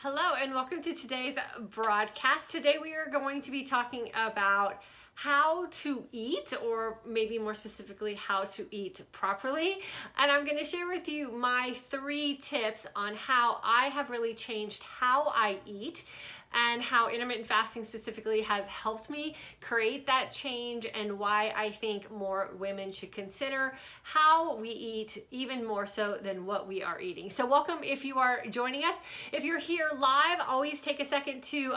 Hello and welcome to today's broadcast. Today we are going to be talking about how to eat, or maybe more specifically, how to eat properly. And I'm going to share with you my 3 tips on how I have really changed how I eat and how intermittent fasting specifically has helped me create that change, and why I think more women should consider how we eat even more so than what we are eating. So welcome if you are joining us. If you're here live, always take a second to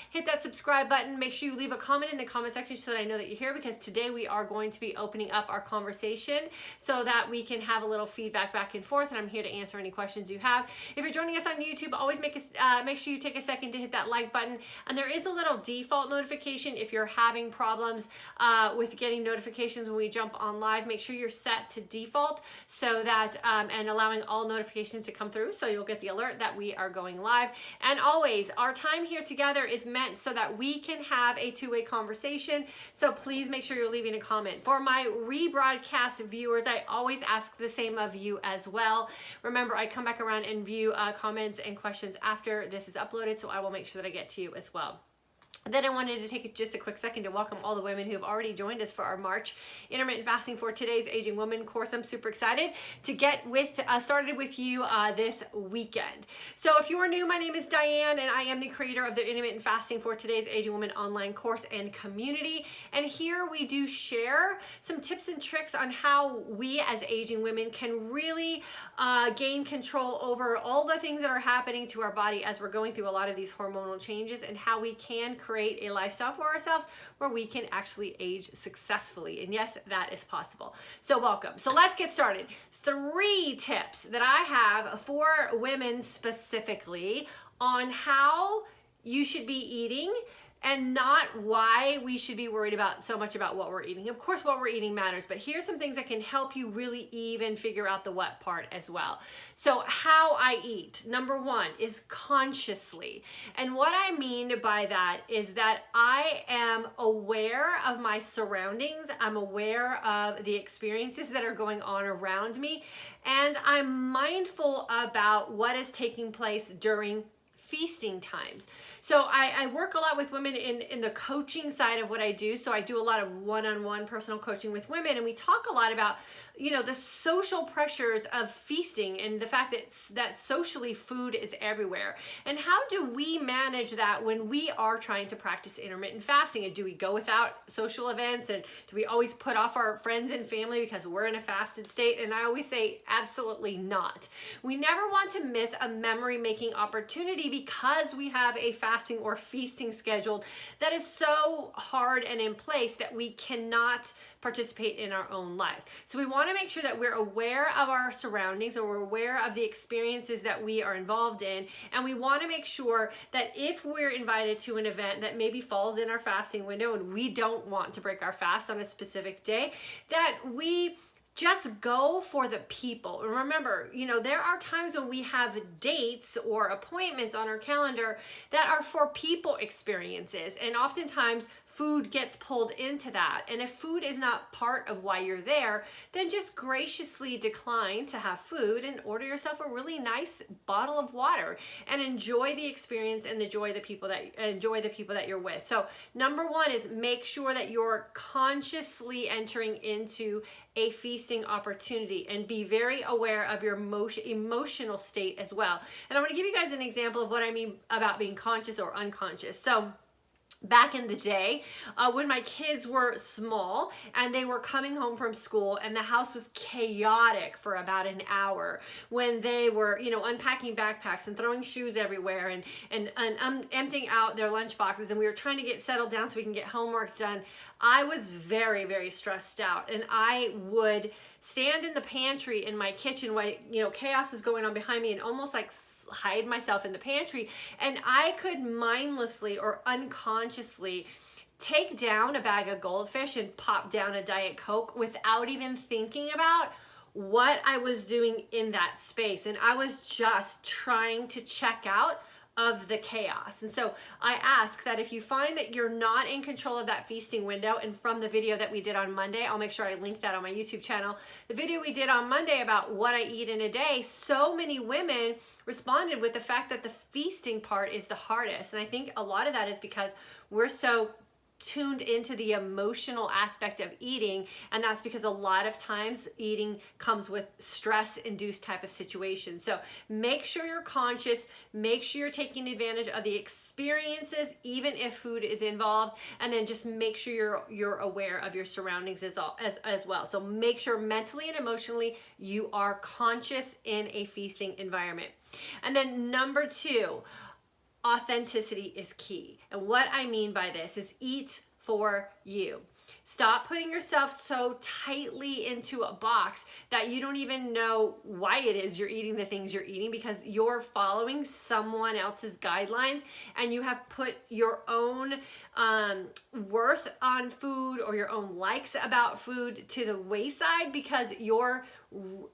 hit that subscribe button. Make sure you leave a comment in the comment section so that I know that you're here, because today we are going to be opening up our conversation so that we can have a little feedback back and forth, and I'm here to answer any questions you have. If you're joining us on YouTube, always make sure you take a second to hit that like button, and there is a little default notification if you're having problems with getting notifications when we jump on live. Make sure you're set to default so that and allowing all notifications to come through, so you'll get the alert that we are going live. And always, our time here together is meant so that we can have a two-way conversation, so please make sure you're leaving a comment. For my rebroadcast viewers, I always ask the same of you as well. Remember, I come back around and view comments and questions after this is uploaded, so I will make sure that I get to you as well. Then I wanted to take just a quick second to welcome all the women who have already joined us for our March Intermittent Fasting for Today's Aging Woman course. I'm super excited to get started with you this weekend. So if you are new, my name is Diane, and I am the creator of the Intermittent Fasting for Today's Aging Woman online course and community. And here we do share some tips and tricks on how we as aging women can really gain control over all the things that are happening to our body as we're going through a lot of these hormonal changes, and how we can create a lifestyle for ourselves where we can actually age successfully. And yes, that is possible. So welcome. So let's get started. 3 tips that I have for women specifically on how you should be eating, and not why we should be worried about so much about what we're eating. Of course, what we're eating matters, but here's some things that can help you really even figure out the what part as well. So how I eat, number 1, is consciously. And what I mean by that is that I am aware of my surroundings. I'm aware of the experiences that are going on around me, and I'm mindful about what is taking place during feasting times. So I work a lot with women in the coaching side of what I do. So I do a lot of one-on-one personal coaching with women, and we talk a lot about, the social pressures of feasting, and the fact that socially food is everywhere. And how do we manage that when we are trying to practice intermittent fasting? And do we go without social events? And do we always put off our friends and family because we're in a fasted state? And I always say, absolutely not. We never want to miss a memory-making opportunity because we have a fasting or feasting scheduled that is so hard and in place that we cannot participate in our own life. So we want to make sure that we're aware of our surroundings, and we're aware of the experiences that we are involved in, and we want to make sure that if we're invited to an event that maybe falls in our fasting window and we don't want to break our fast on a specific day, that we just go for the people. And remember, there are times when we have dates or appointments on our calendar that are for people experiences, and oftentimes food gets pulled into that. And if food is not part of why you're there, then just graciously decline to have food and order yourself a really nice bottle of water and enjoy the experience and enjoy the people that you're with. So number 1 is make sure that you're consciously entering into a feasting opportunity, and be very aware of your emotional state as well. And I'm going to give you guys an example of what I mean about being conscious or unconscious. So back in the day, when my kids were small and they were coming home from school and the house was chaotic for about an hour, when they were, unpacking backpacks and throwing shoes everywhere and emptying out their lunch boxes, and we were trying to get settled down so we can get homework done, I was very, very stressed out. And I would stand in the pantry in my kitchen while, chaos was going on behind me, and almost like hide myself in the pantry, and I could mindlessly or unconsciously take down a bag of goldfish and pop down a Diet Coke without even thinking about what I was doing in that space. And I was just trying to check out of the chaos. And so I ask that if you find that you're not in control of that feasting window, and from the video that we did on Monday, I'll make sure I link that on my YouTube channel, the video we did on Monday about what I eat in a day, so many women responded with the fact that the feasting part is the hardest. And I think a lot of that is because we're so tuned into the emotional aspect of eating, and that's because a lot of times eating comes with stress-induced type of situations. So make sure you're conscious, make sure you're taking advantage of the experiences, even if food is involved, and then just make sure you're aware of your surroundings as well. So make sure mentally and emotionally you are conscious in a feasting environment. And then number 2, authenticity is key. And what I mean by this is eat for you. Stop putting yourself so tightly into a box that you don't even know why it is you're eating the things you're eating, because you're following someone else's guidelines and you have put your own worth on food or your own likes about food to the wayside because you're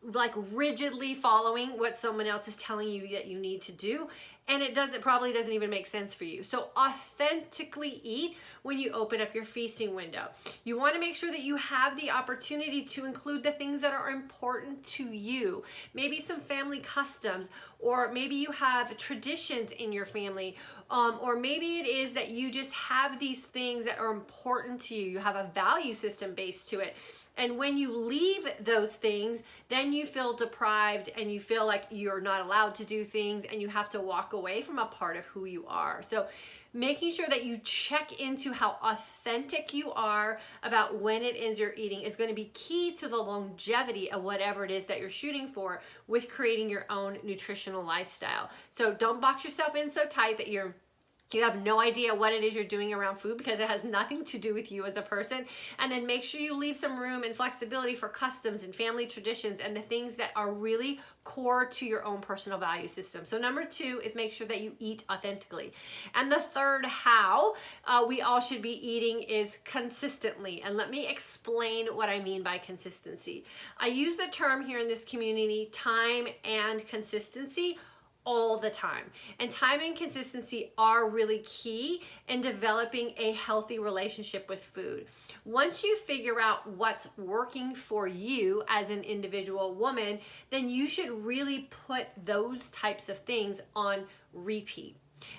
like rigidly following what someone else is telling you that you need to do, and it probably doesn't even make sense for you. So authentically eat when you open up your feasting window. You want to make sure that you have the opportunity to include the things that are important to you. Maybe some family customs, or maybe you have traditions in your family, or maybe it is that you just have these things that are important to you. You have a value system based to it. And when you leave those things, then you feel deprived and you feel like you're not allowed to do things and you have to walk away from a part of who you are. So making sure that you check into how authentic you are about when it is you're eating is going to be key to the longevity of whatever it is that you're shooting for with creating your own nutritional lifestyle. So don't box yourself in so tight that you have no idea what it is you're doing around food, because it has nothing to do with you as a person. And then make sure you leave some room and flexibility for customs and family traditions and the things that are really core to your own personal value system. So number 2 is make sure that you eat authentically. And the third how we all should be eating is consistently. And let me explain what I mean by consistency. I use the term here in this community, time and consistency, all the time. And time and consistency are really key in developing a healthy relationship with food. Once you figure out what's working for you as an individual woman, then you should really put those types of things on repeat.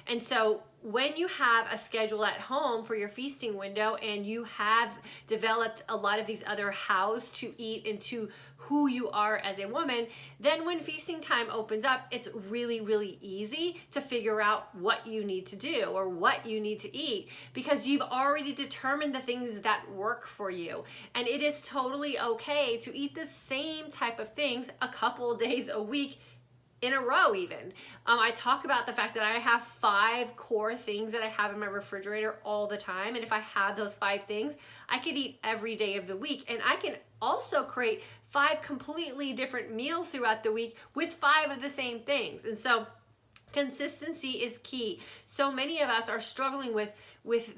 And so when you have a schedule at home for your feasting window and you have developed a lot of these other hows to eat into who you are as a woman, then when feasting time opens up, it's really, really easy to figure out what you need to do or what you need to eat, because you've already determined the things that work for you. And it is totally okay to eat the same type of things a couple days a week in a row even. I talk about the fact that I have 5 core things that I have in my refrigerator all the time. And if I have those 5 things, I could eat every day of the week. And I can also create 5 completely different meals throughout the week with 5 of the same things. And so consistency is key. So many of us are struggling with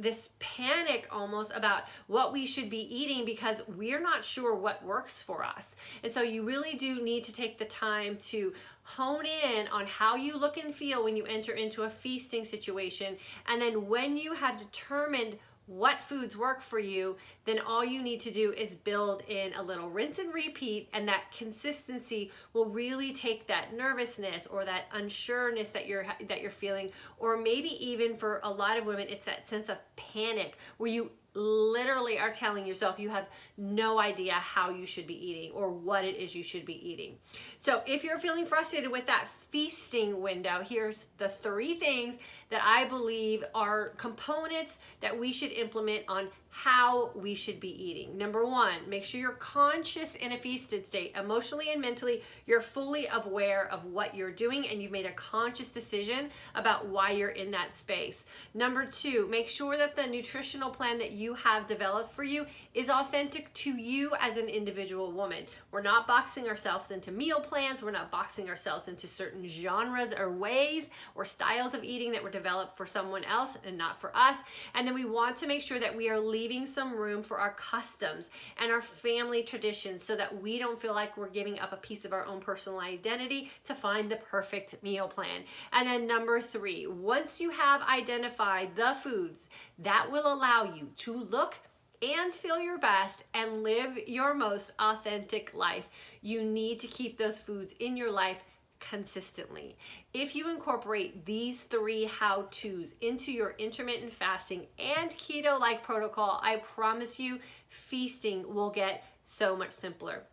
this panic almost about what we should be eating because we're not sure what works for us. And so you really do need to take the time to hone in on how you look and feel when you enter into a feasting situation. And then when you have determined what foods work for you, then all you need to do is build in a little rinse and repeat, and that consistency will really take that nervousness or that unsureness that you're feeling, or maybe even for a lot of women, it's that sense of panic where you literally are telling yourself you have no idea how you should be eating or what it is you should be eating. So if you're feeling frustrated with that feasting window, here's the 3 things that I believe are components that we should implement on how we should be eating. Number 1, make sure you're conscious in a feasted state. Emotionally and mentally, you're fully aware of what you're doing and you've made a conscious decision about why you're in that space. Number 2, make sure that the nutritional plan that you have developed for you is authentic to you as an individual woman. We're not boxing ourselves into meal plans plans. We're not boxing ourselves into certain genres or ways or styles of eating that were developed for someone else and not for us. And then we want to make sure that we are leaving some room for our customs and our family traditions so that we don't feel like we're giving up a piece of our own personal identity to find the perfect meal plan. And then number 3, once you have identified the foods that will allow you to look and feel your best and live your most authentic life, you need to keep those foods in your life consistently. If you incorporate these 3 how-tos into your intermittent fasting and keto-like protocol, I promise you feasting will get so much simpler.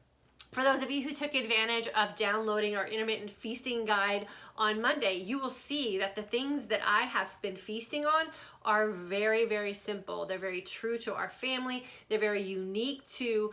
For those of you who took advantage of downloading our intermittent feasting guide on Monday, you will see that the things that I have been feasting on are very, very simple. They're very true to our family. They're very unique to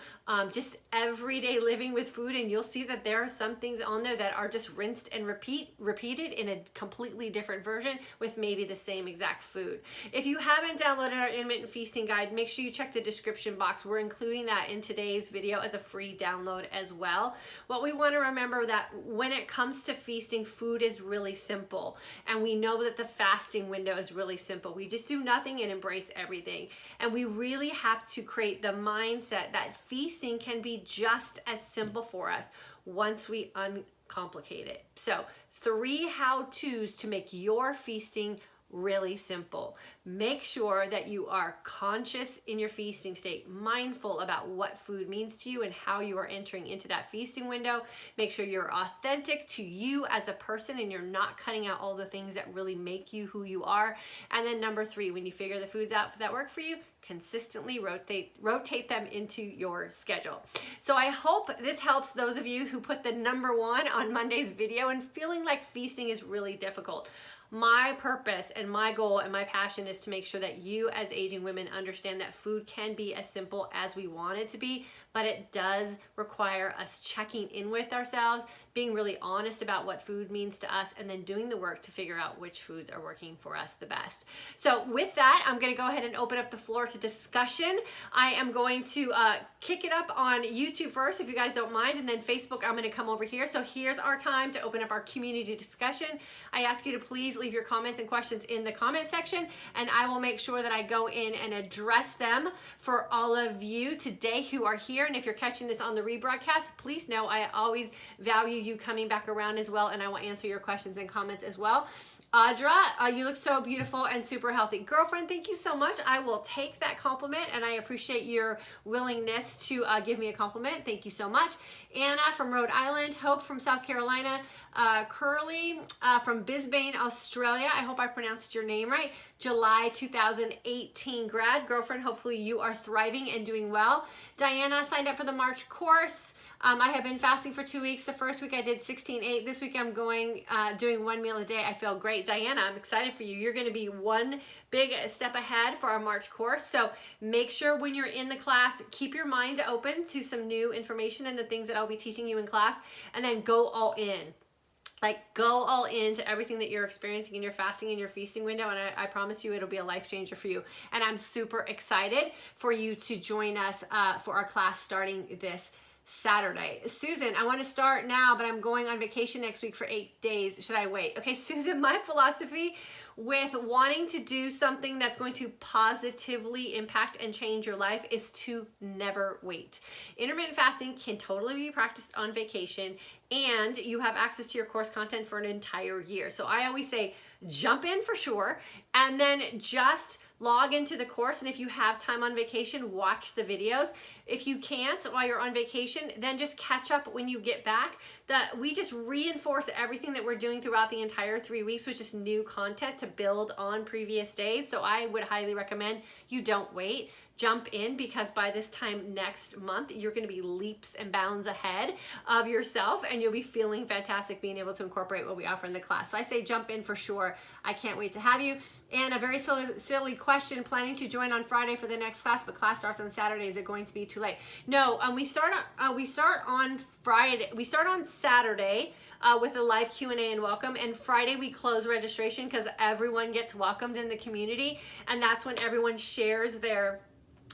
just everyday living with food. And you'll see that there are some things on there that are just rinsed and repeated in a completely different version with maybe the same exact food. If you haven't downloaded our intermittent feasting guide, make sure you check the description box. We're including that in today's video as a free download as well. What we want to remember that when it comes to feasting, food is really simple. And we know that the fasting window is really simple. We just do nothing and embrace everything. And we really have to create the mindset that feasting can be just as simple for us once we uncomplicate it. So 3 how-tos to make your feasting really simple. Make sure that you are conscious in your feasting state, mindful about what food means to you and how you are entering into that feasting window. Make sure you're authentic to you as a person and you're not cutting out all the things that really make you who you are. And then number 3, when you figure the foods out that work for you, consistently rotate them into your schedule. So I hope this helps those of you who put the number 1 on Monday's video and feeling like feasting is really difficult. My purpose and my goal and my passion is to make sure that you as aging women understand that food can be as simple as we want it to be, but it does require us checking in with ourselves, being really honest about what food means to us, and then doing the work to figure out which foods are working for us the best. So with that, I'm going to go ahead and open up the floor to discussion. I am going to kick it up on YouTube first, if you guys don't mind, and then Facebook, I'm going to come over here. So here's our time to open up our community discussion. I ask you to please leave your comments and questions in the comment section, and I will make sure that I go in and address them for all of you today who are here. And if you're catching this on the rebroadcast, please know I always value you coming back around as well, and I will answer your questions and comments as well. Audra, you look so beautiful and super healthy. Girlfriend, thank you so much. I will take that compliment, and I appreciate your willingness to give me a compliment. Thank you so much. Anna from Rhode Island, Hope from South Carolina, Curly from Brisbane, Australia. I hope I pronounced your name right. July 2018 grad. Girlfriend, hopefully you are thriving and doing well. Diana signed up for the March course. I have been fasting for 2 weeks. The first week I did 16-8. This week I'm doing 1 meal a day. I feel great. Diana, I'm excited for you. You're going to be one big step ahead for our March course. So make sure when you're in the class, keep your mind open to some new information and the things that I'll be teaching you in class, and then go all in. Like, go all into everything that you're experiencing in your fasting and your feasting window, and I promise you it'll be a life changer for you. And I'm super excited for you to join us for our class starting this Saturday. Susan, I want to start now, but I'm going on vacation next week for 8 days. Should I wait? Okay, Susan, my philosophy with wanting to do something that's going to positively impact and change your life is to never wait. Intermittent fasting can totally be practiced on vacation, and you have access to your course content for an entire year. So I always say jump in for sure, and then just log into the course, and if you have time on vacation, watch the videos. If you can't while you're on vacation, then just catch up when you get back. We just reinforce everything that we're doing throughout the entire 3 weeks with just new content to build on previous days. So I would highly recommend you don't wait. Jump in, because by this time next month, you're going to be leaps and bounds ahead of yourself, and you'll be feeling fantastic being able to incorporate what we offer in the class. So I say jump in for sure. I can't wait to have you. And a very silly question, planning to join on Friday for the next class, but class starts on Saturday. Is it going to be too late? No, we start on Friday. We start on Saturday with a live Q&A and welcome, and Friday we close registration because everyone gets welcomed in the community, and that's when everyone shares their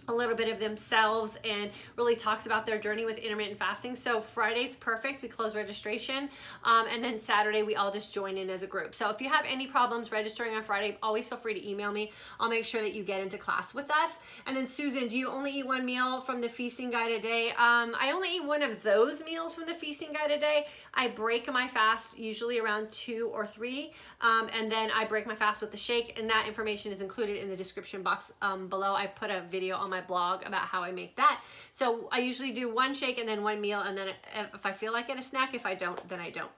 a little bit of themselves and really talks about their journey with intermittent fasting. So Friday's perfect. We close registration. And then Saturday, we all just join in as a group. So if you have any problems registering on Friday, always feel free to email me. I'll make sure that you get into class with us. And then Susan, do you only eat one meal from the feasting guide a day? I only eat one of those meals from the feasting guide a day. I break my fast usually around 2 or 3. And then I break my fast with the shake, and that information is included in the description box below. I put a video on my blog about how I make that. So I usually do one shake and then one meal, and then if I feel like it, a snack. If I don't, then I don't.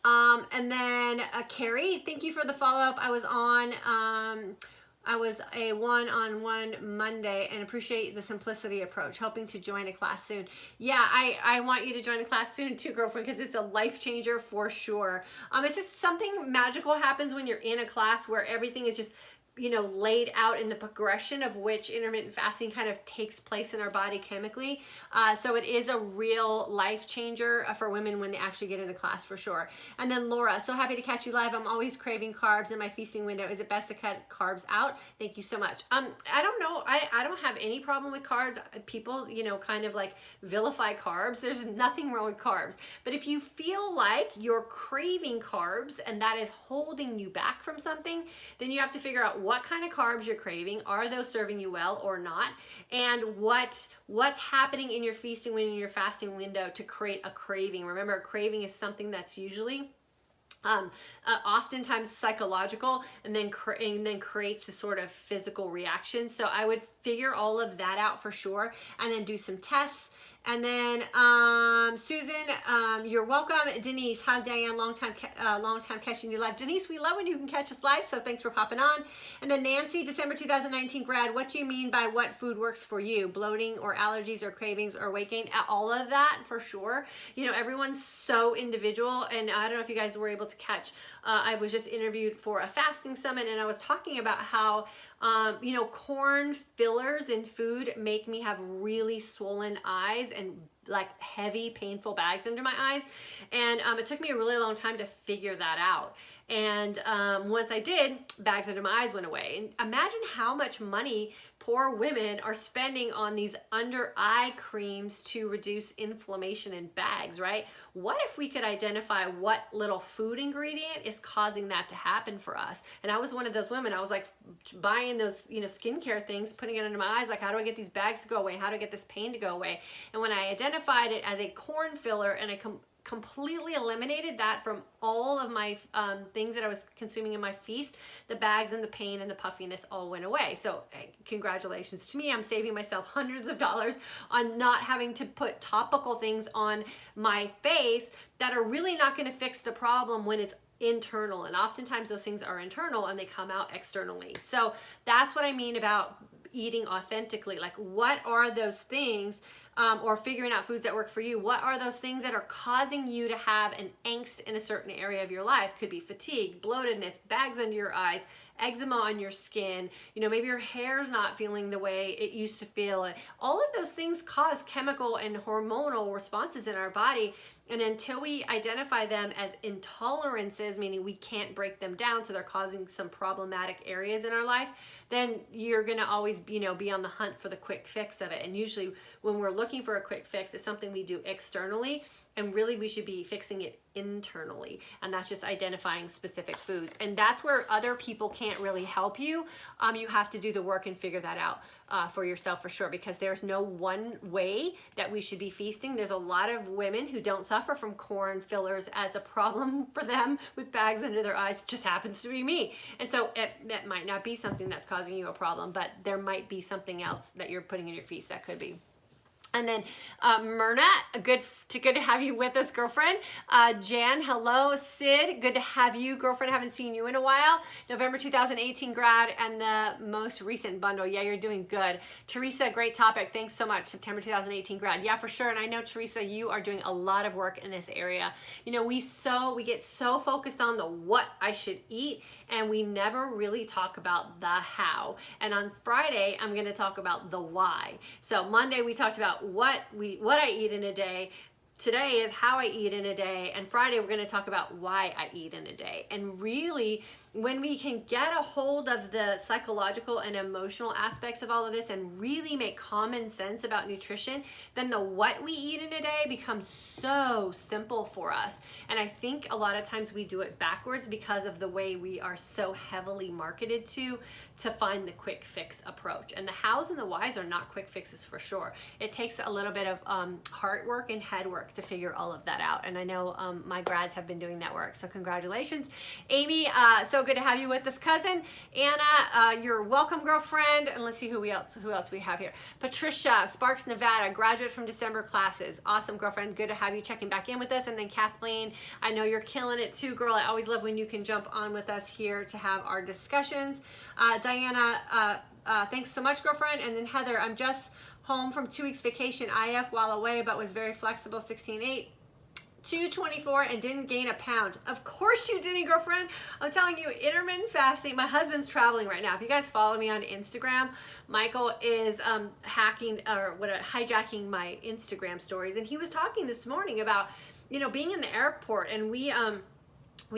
And then Carrie, thank you for the follow-up. I was a one-on-one Monday and appreciate the simplicity approach. Hoping to join a class soon. Yeah, I want you to join a class soon too, girlfriend, because it's a life changer for sure. It's just something magical happens when you're in a class where everything is just, you know, laid out in the progression of which intermittent fasting kind of takes place in our body chemically. So it is a real life changer for women when they actually get into class for sure. And then Laura, so happy to catch you live. I'm always craving carbs in my feasting window. Is it best to cut carbs out? Thank you so much. I don't know. I don't have any problem with carbs. People, you know, kind of like vilify carbs. There's nothing wrong with carbs. But if you feel like you're craving carbs and that is holding you back from something, then you have to figure out what kind of carbs you're craving. Are those serving you well or not? And what's happening in your feasting window, in your fasting window to create a craving. Remember, a craving is something that's usually oftentimes psychological and then creates a sort of physical reaction. So I would figure all of that out for sure, and then do some tests. And then Susan, you're welcome. Denise, how's Diane? Long time catching you live. Denise, we love when you can catch us live, so thanks for popping on. And then Nancy, December 2019 grad, what do you mean by what food works for you? Bloating or allergies or cravings or weight gain? All of that for sure. You know, everyone's so individual, and I don't know if you guys were able to catch, I was just interviewed for a fasting summit, and I was talking about how you know, corn fillers in food make me have really swollen eyes and like heavy, painful bags under my eyes. And it took me a really long time to figure that out. And once I did, bags under my eyes went away. And imagine how much money poor women are spending on these under eye creams to reduce inflammation in bags, right? What if we could identify what little food ingredient is causing that to happen for us? And I was one of those women. I was like buying those, you know, skincare things, putting it under my eyes, like, how do I get these bags to go away? How do I get this pain to go away? And when I identified it as a corn filler, and I completely eliminated that from all of my things that I was consuming in my feast, the bags and the pain and the puffiness all went away. So congratulations to me. I'm saving myself hundreds of dollars on not having to put topical things on my face that are really not going to fix the problem when it's internal. And oftentimes those things are internal and they come out externally. So that's what I mean about eating authentically. Like, what are those things, or figuring out foods that work for you? What are those things that are causing you to have an angst in a certain area of your life? Could be fatigue, bloatedness, bags under your eyes, eczema on your skin, you know, maybe your hair's not feeling the way it used to feel. All of those things cause chemical and hormonal responses in our body. And until we identify them as intolerances, meaning we can't break them down, so they're causing some problematic areas in our life, then you're gonna always, you know, be on the hunt for the quick fix of it. And usually when we're looking for a quick fix, it's something we do externally, and really we should be fixing it internally. And that's just identifying specific foods. And that's where other people can't really help you. You have to do the work and figure that out for yourself for sure, because there's no one way that we should be feasting. There's a lot of women who don't suffer from corn fillers as a problem for them with bags under their eyes. It just happens to be me. And so that might not be something that's causing you a problem, but there might be something else that you're putting in your feast that could be. And then Myrna, good to have you with us, girlfriend. Jan, hello. Sid, good to have you, girlfriend. Haven't seen you in a while. November 2018 grad and the most recent bundle. Yeah, you're doing good. Teresa, great topic. Thanks so much. September 2018 grad. Yeah, for sure. And I know, Teresa, you are doing a lot of work in this area. You know, we get so focused on the what I should eat, and we never really talk about the how. And on Friday, I'm going to talk about the why. So Monday, we talked about what I eat in a day. Today is how I eat in a day. And Friday, we're going to talk about why I eat in a day. And really, when we can get a hold of the psychological and emotional aspects of all of this and really make common sense about nutrition, then the what we eat in a day becomes so simple for us. And I think a lot of times we do it backwards because of the way we are so heavily marketed to find the quick fix approach. And the hows and the whys are not quick fixes for sure. It takes a little bit of heart work and head work to figure all of that out. And I know my grads have been doing that work, so congratulations. Amy, so good to have you with us. Cousin Anna, you're welcome, girlfriend. And let's see who else we have here. Patricia, Sparks, Nevada, graduate from December classes. Awesome, girlfriend. Good to have you checking back in with us. And then Kathleen, I know you're killing it too, girl. I always love when you can jump on with us here to have our discussions. Diana, thanks so much, girlfriend. And then Heather, I'm just home from 2 weeks vacation IF while away, but was very flexible, 16.8. 224 and didn't gain a pound. Of course you didn't, girlfriend. I'm telling you, intermittent fasting. My husband's traveling right now. If you guys follow me on Instagram, Michael is hijacking my Instagram stories, and he was talking this morning about, you know, being in the airport, and we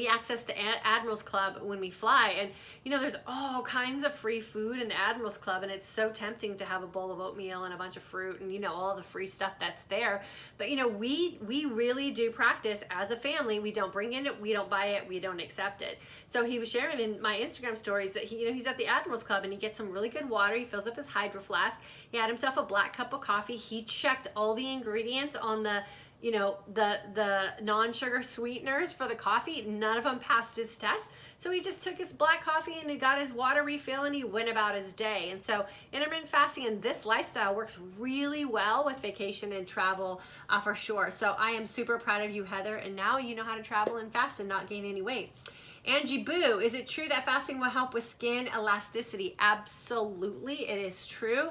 access the Admirals Club when we fly, and you know, there's all kinds of free food in the Admirals Club, and it's so tempting to have a bowl of oatmeal and a bunch of fruit and, you know, all the free stuff that's there. But you know, we really do practice as a family. We don't bring in it, we don't buy it, we don't accept it. So he was sharing in my Instagram stories that he's at the Admirals Club and he gets some really good water. He fills up his hydro flask. He had himself a black cup of coffee. He checked all the ingredients on the the non-sugar sweeteners for the coffee. None of them passed his test. So he just took his black coffee and he got his water refill and he went about his day. And so intermittent fasting and this lifestyle works really well with vacation and travel for sure. So I am super proud of you, Heather. And now you know how to travel and fast and not gain any weight. Angie Boo, is it true that fasting will help with skin elasticity? Absolutely, it is true.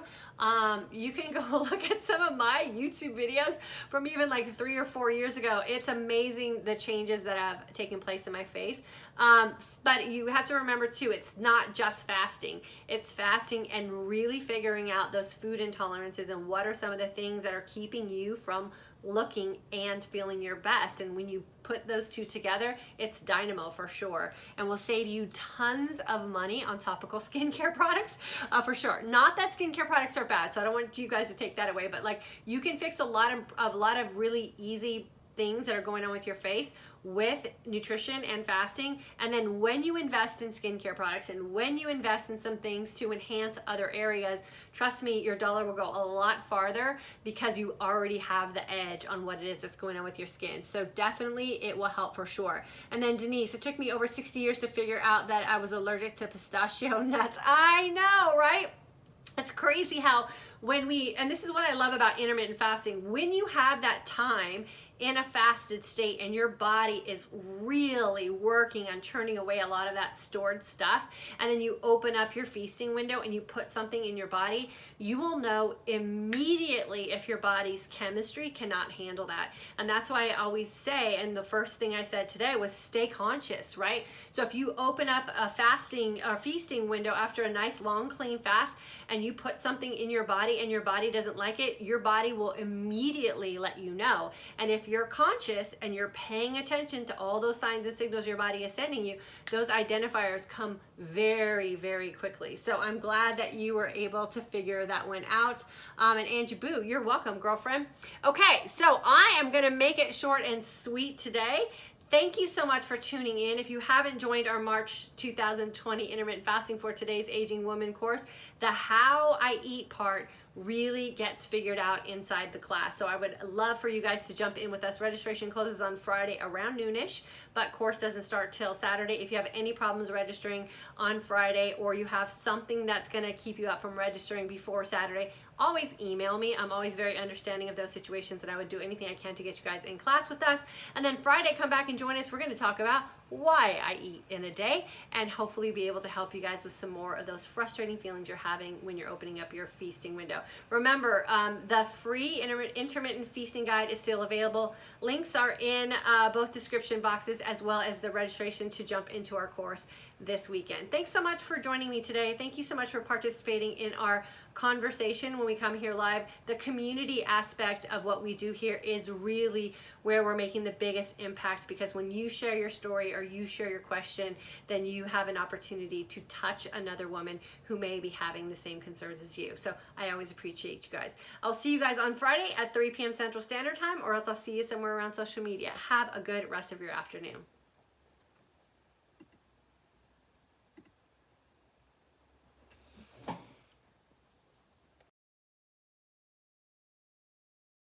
You can go look at some of my YouTube videos from even like 3 or 4 years ago. It's amazing the changes that have taken place in my face. But you have to remember too, it's not just fasting. It's fasting and really figuring out those food intolerances and what are some of the things that are keeping you from looking and feeling your best. And when you put those two together, it's dynamo for sure, and will save you tons of money on topical skincare products for sure. Not that skincare products are bad, so I don't want you guys to take that away, but like, you can fix a lot of really easy things that are going on with your face with nutrition and fasting. And then when you invest in skincare products and when you invest in some things to enhance other areas, trust me, your dollar will go a lot farther because you already have the edge on what it is that's going on with your skin. So definitely it will help for sure. And then Denise, it took me over 60 years to figure out that I was allergic to pistachio nuts. I know, right? It's crazy how and this is what I love about intermittent fasting, when you have that time in a fasted state and your body is really working on churning away a lot of that stored stuff, and then you open up your feasting window and you put something in your body, you will know immediately if your body's chemistry cannot handle that. And that's why I always say, and the first thing I said today was stay conscious, right? So if you open up a feasting window after a nice long clean fast and you put something in your body and your body doesn't like it, your body will immediately let you know. And if you're conscious and you're paying attention to all those signs and signals your body is sending you, those identifiers come very, very quickly. So I'm glad that you were able to figure that one out. And Angie Boo, you're welcome, girlfriend. Okay, so I am gonna make it short and sweet today. Thank you so much for tuning in. If you haven't joined our March 2020 Intermittent Fasting for Today's Aging Woman course, the How I Eat part really gets figured out inside the class. So I would love for you guys to jump in with us. Registration closes on Friday around noonish, but course doesn't start till Saturday. If you have any problems registering on Friday, or you have something that's gonna keep you up from registering before Saturday, always email me. I'm always very understanding of those situations, and I would do anything I can to get you guys in class with us. And then Friday, come back and join us. We're gonna talk about why I eat in a day, and hopefully be able to help you guys with some more of those frustrating feelings you're having when you're opening up your feasting window. Remember, the free intermittent feasting guide is still available. Links are in both description boxes, as well as the registration to jump into our course. this weekend. Thanks so much for joining me today. Thank you so much for participating in our conversation when we come here live. The community aspect of what we do here is really where we're making the biggest impact, because when you share your story or you share your question, then you have an opportunity to touch another woman who may be having the same concerns as you. So I always appreciate you guys. I'll see you guys on Friday at 3 p.m. Central Standard Time, or else I'll see you somewhere around social media. Have a good rest of your afternoon.